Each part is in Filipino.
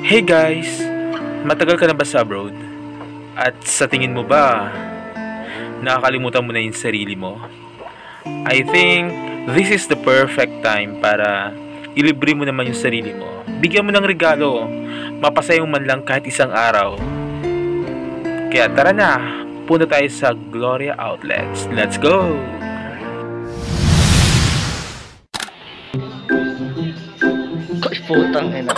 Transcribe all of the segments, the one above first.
Hey guys! Matagal ka na ba sa abroad? At sa tingin mo ba, nakakalimutan mo na yung sarili mo? I think this is the perfect time para ilibre mo naman yung sarili mo. Bigyan mo ng regalo, mapasayang man lang kahit isang araw. Kaya tara na, punta tayo sa Gloria Outlets. Let's go! Putang ina.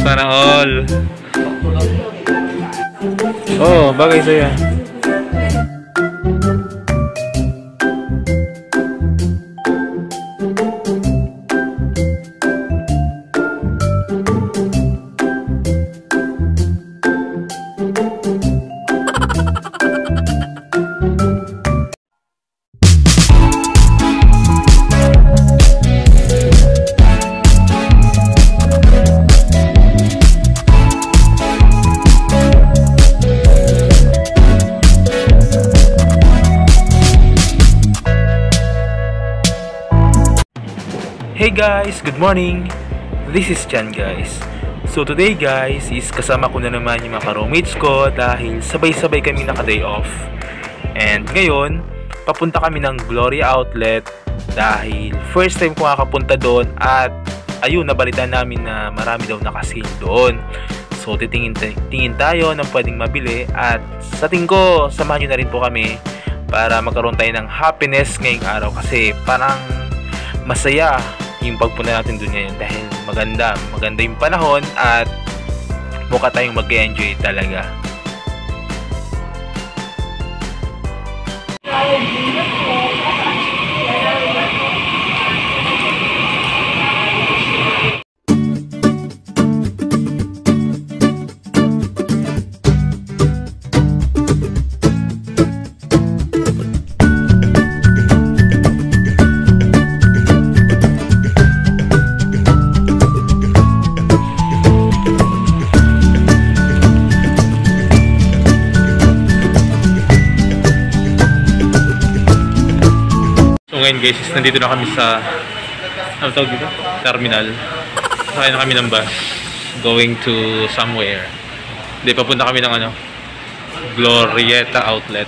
Sana all. Oh, bagay sa'yo. Hey guys, good morning! This is Chan guys. So today guys is kasama ko na naman yung mga ka-roommates ko dahil sabay-sabay kami naka-day off. And ngayon, papunta kami ng Gloria Outlet dahil first time ko kakapunta doon at ayun, nabalitaan namin na marami daw naka-sale doon. So tingin tayo ng pwedeng mabili at sa tingin ko, samahan nyo na rin po kami para magkaroon tayo ng happiness ngayong araw kasi parang masaya yung pagpunta natin dun ngayon dahil maganda yung panahon at mukha tayong mag-enjoy talaga. Ngayon guys, nandito na kami sa ano tawag dito? Terminal. Sakay na kami ng bus going to somewhere. Hindi, papunta kami ng ano, Glorietta Outlet.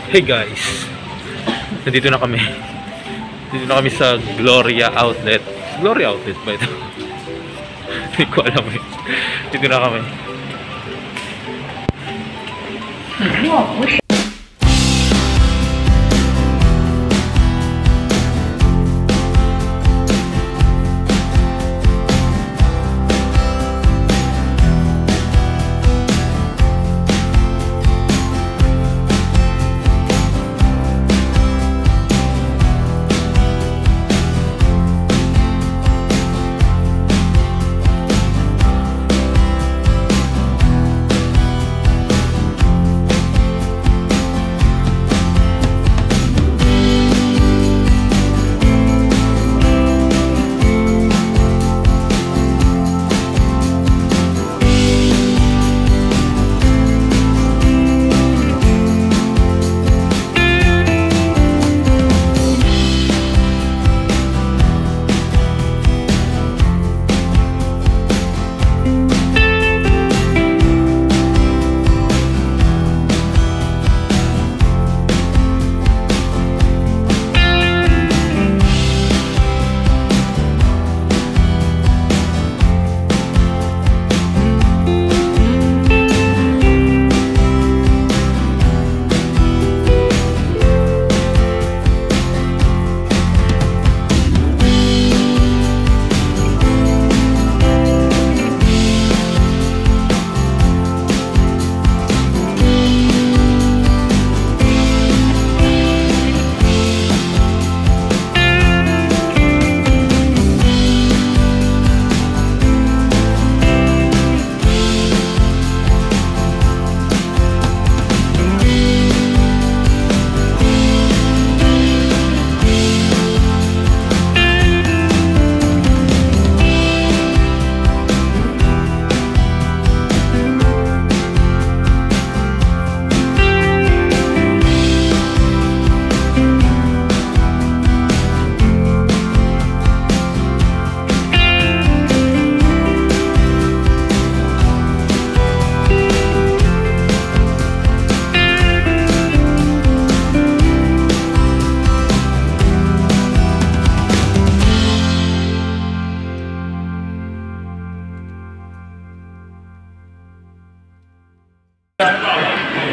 Hey guys, nandito na kami. Dito na kami sa Gloria Outlet. Gloria Outlet ba ito? Hindi ko alam eh. Dito na kami.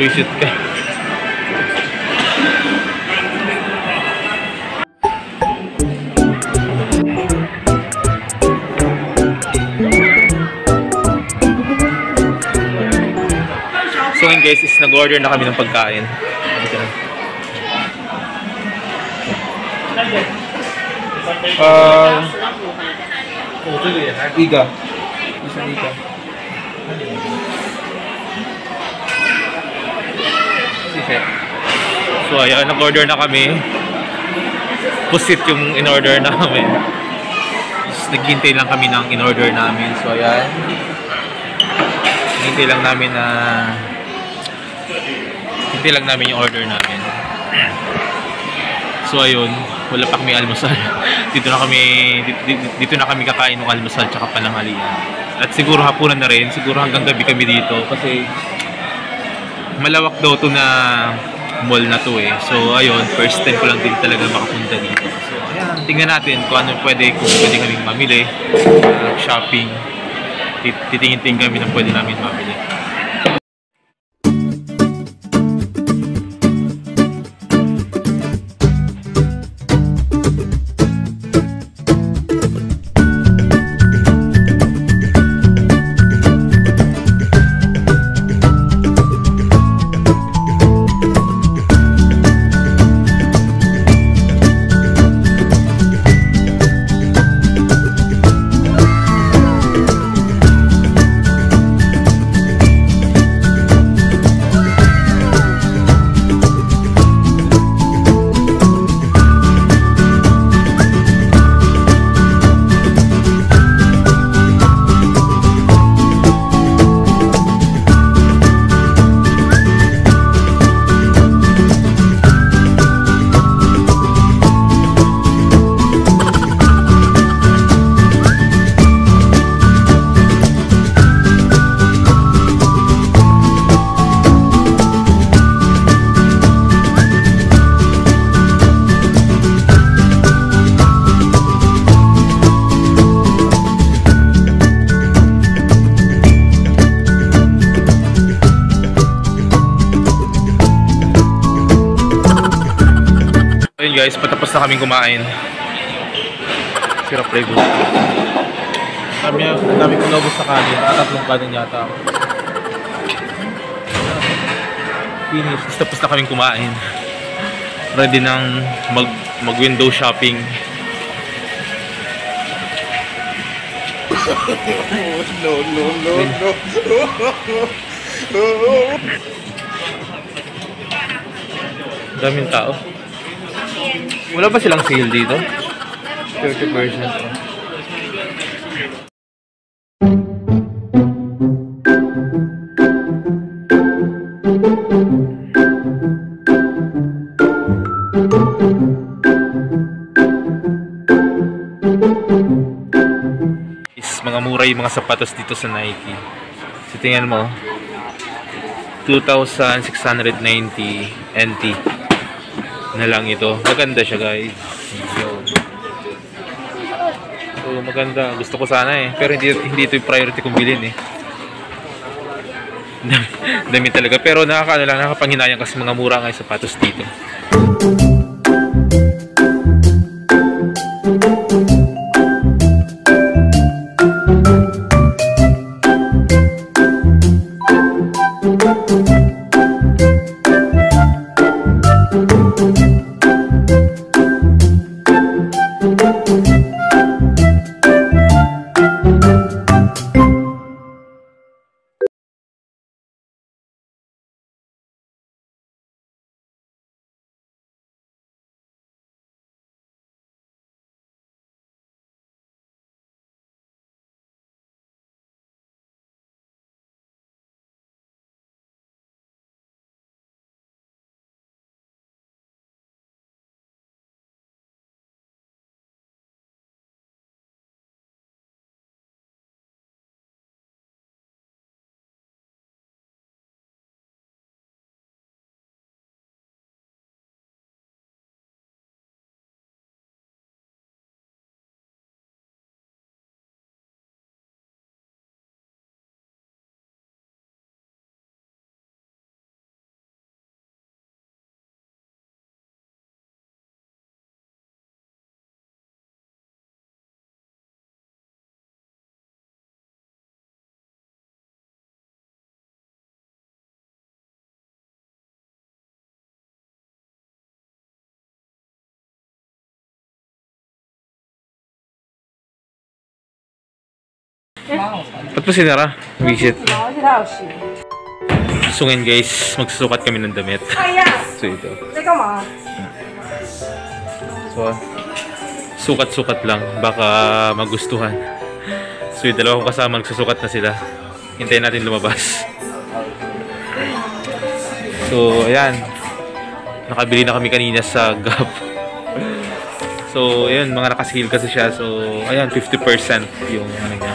Visit ka. So ngayon guys, is nag-order na kami ng pagkain. Iga. Isang iga. So ayan, nag-order na kami. Pusit yung in-order namin. Naghintay lang kami ng in-order namin. So ayan, hintay lang namin yung order namin. So ayun, wala pa kami almusal. Dito na kami kakain ng almusal tsaka pananghalian. At siguro hapunan na rin, siguro hanggang gabi kami dito kasi malawak daw to na mall na to eh. So ayun, first time ko lang din talaga makapunta dito. So ayan, tingnan natin kung ano kung pwede kaming mamili, shopping. Titingin-tingin kami ng pwede namin mamili. Ayun guys, patapos na kaming kumain. Sirap flavor. Dami kong naubos sa kanin. Tatlong kanin yata ako. Finish. Tapos na kaming kumain. Ready nang mag-window shopping. No. Daming tao. Wala ba silang sale dito? 30%. Mga mura yung mga sapatos dito sa Nike. So tingnan mo, 2,690 NT na lang ito. Maganda siya guys. So maganda. Gusto ko sana eh. Pero hindi ito yung priority kong bilhin eh. Dami talaga. Pero nakakapanghinayang kasi mga mura nga yung sapatos dito. Ba't pa sinara? Visit. So ngayon guys, magsusukat kami ng damit. So ito. So, sukat-sukat lang. Baka magustuhan. So yung dalawa kong kasama nagsusukat na sila. Hintayin natin lumabas. So ayan. Nakabili na kami kanina sa Gap. So ayan, mga naka-sale kasi siya. So ayan, 50% yung ano niya.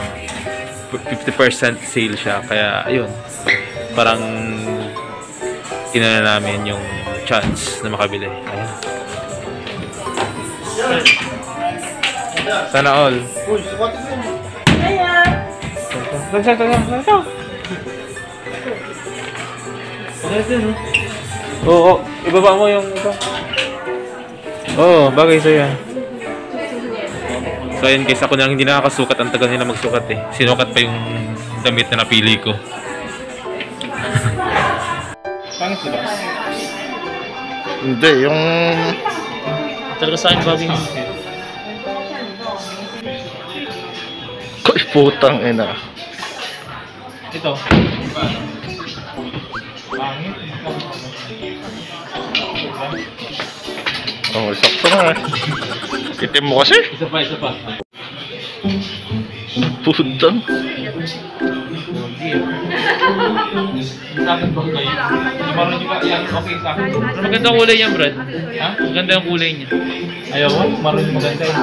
50% sale siya. Kaya ayun. Parang tinana namin yung chance na makabili. Ayan. Sana all. Oo, ibaba mo yung ito. Oo, bagay sa'yo yan. So ayun guys, ako na lang hindi nakakasukat. Ang tagal nila magsukat eh. Sinukat pa yung damit na napili ko. Pangit diba? Hindi, yung... Talaga sa akin bagay yung Koy, putang ina. ito. Pangit. Oh, sakto nga eh. Itim mo kasi. Isa pa. Putang. Maganda kulay niya, Brad. Ha? Maganda yung kulay niya. Ayaw mo? Marunong maganda eh.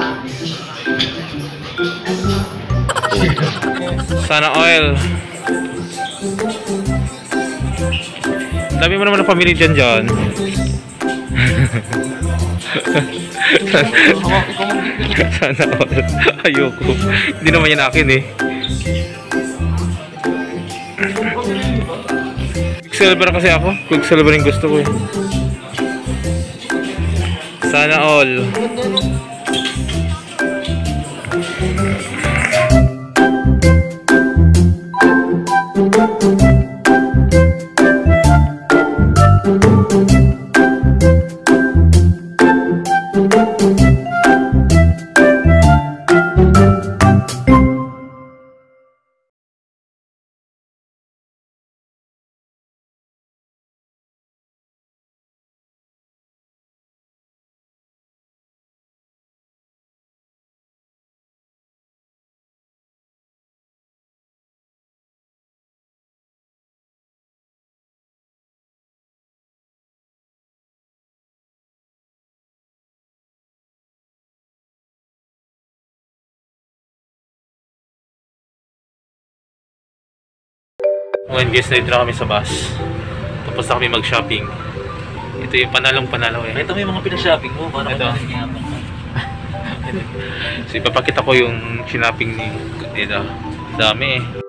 Sana oil. Dami mo naman ang pamili dyan. Sana all. Ayoko. Hindi naman yan akin eh. Quicksilver kasi ako. Quicksilver yung gusto ko eh. Sana all. Ngayon guys, dito na kami sa bus. Tapos na kami mag-shopping. Ito yung panalong-panalo eh. Ito may mga pinashopping mo. Ito. So ipapakita ko yung shopping ni dito. Dami eh.